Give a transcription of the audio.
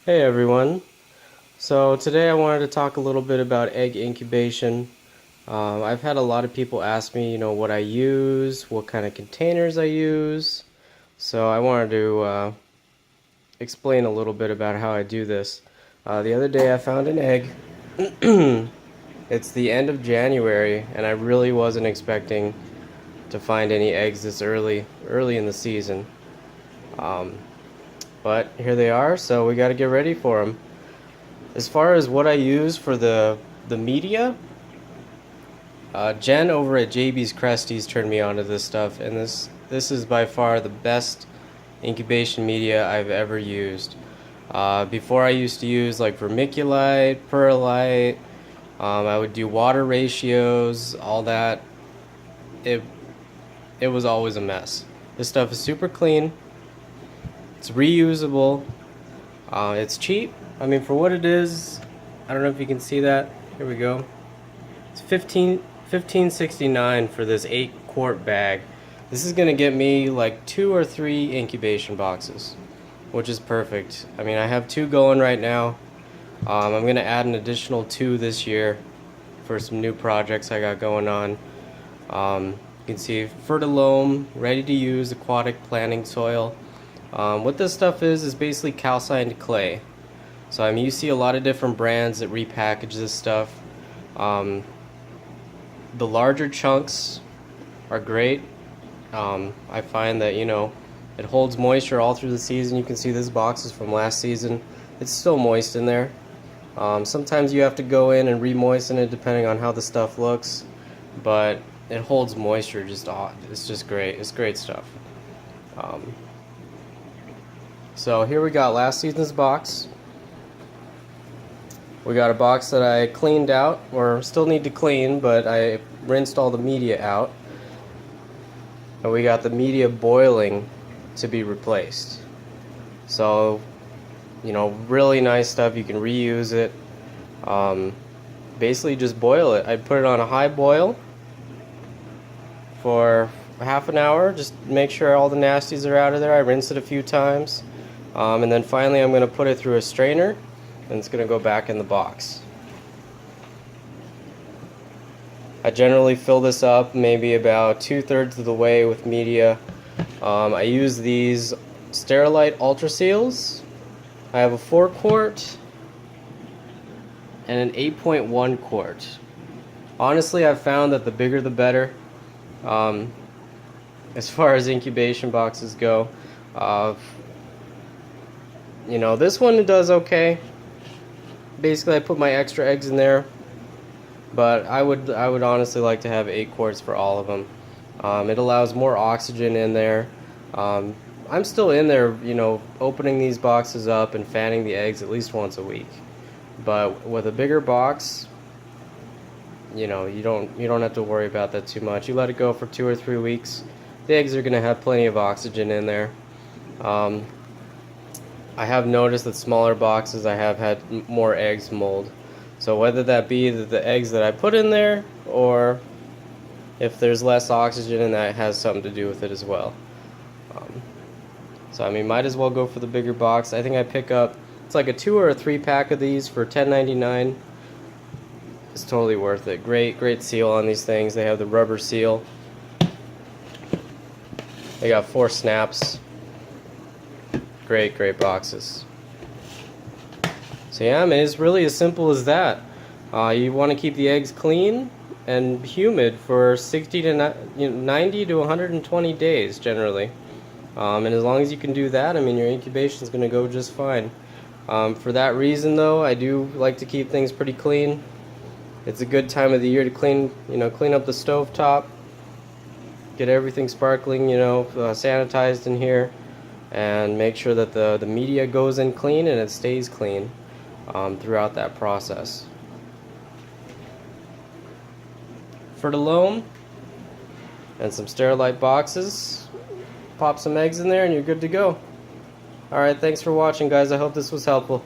Hey everyone. So today I wanted to talk a little bit about egg incubation. I've had a lot of people ask me, what I use, what kind of containers I use. So I wanted to explain a little bit about how I do this. The other day I found an egg. It's the end of January, and I really wasn't expecting to find any eggs this early in the season. Um, but here they are, so we got to get ready for them. As far as what I use for the media, Jen over at JB's Cresties turned me onto this stuff, and this is by far the best incubation media I've ever used. Before I used to use like vermiculite, perlite. I would do water ratios, all that. It it was always a mess. This stuff is super clean. It's reusable. It's cheap. I mean, for what it is, I don't know if you can see that. Here we go. It's $15.69 for this 8-quart bag. This is gonna get me like 2 or 3 incubation boxes, which is perfect. I mean, I have 2 going right now. I'm gonna add an additional 2 this year for some new projects I got going on. You can see Fertilome, ready to use aquatic planting soil. What this stuff is basically calcined clay. So you see a lot of different brands that repackage this stuff. The larger chunks are great. I find that it holds moisture all through the season. You can see this box is from last season. It's still moist in there. Sometimes you have to go in and re-moisten it depending on how the stuff looks, but it holds moisture it's just great. It's great stuff. So here we got last season's box. We got a box that I cleaned out, or still need to clean, but I rinsed all the media out. And we got the media boiling to be replaced. So, really nice stuff. You can reuse it. Basically just boil it. I put it on a high boil for half an hour. Just make sure all the nasties are out of there. I rinse it a few times. And then finally I'm going to put it through a strainer, and it's going to go back in the box. I generally fill this up maybe about 2/3 of the way with media. I use these Sterilite Ultra Seals. I have a 4-quart and an 8.1 quart. Honestly, I've found that the bigger the better. As far as incubation boxes go, this one does okay. Basically, I put my extra eggs in there, but I would honestly like to have 8 quarts for all of them. It allows more oxygen in there. I'm still in there, opening these boxes up and fanning the eggs at least once a week. But with a bigger box, you don't have to worry about that too much. You let it go for 2 or 3 weeks. The eggs are going to have plenty of oxygen in there. I have noticed that smaller boxes I have had more eggs mold. So whether that be the eggs that I put in there, or if there's less oxygen, and that has something to do with it as well. So might as well go for the bigger box. I think I pick up, it's like a 2 or a 3 pack of these for $10.99. It's totally worth it. Great seal on these things. They have the rubber seal. They got 4 snaps. Great boxes. So yeah, it's really as simple as that. You want to keep the eggs clean and humid for 60 to 90 to 120 days generally. And as long as you can do that, your incubation is going to go just fine. For that reason though, I do like to keep things pretty clean. It's a good time of the year to clean up the stove top, get everything sparkling, sanitized in here, and make sure that the media goes in clean and it stays clean throughout that process. Fertilome and some Sterilite boxes. Pop some eggs in there and you're good to go. Alright, thanks for watching, guys. I hope this was helpful.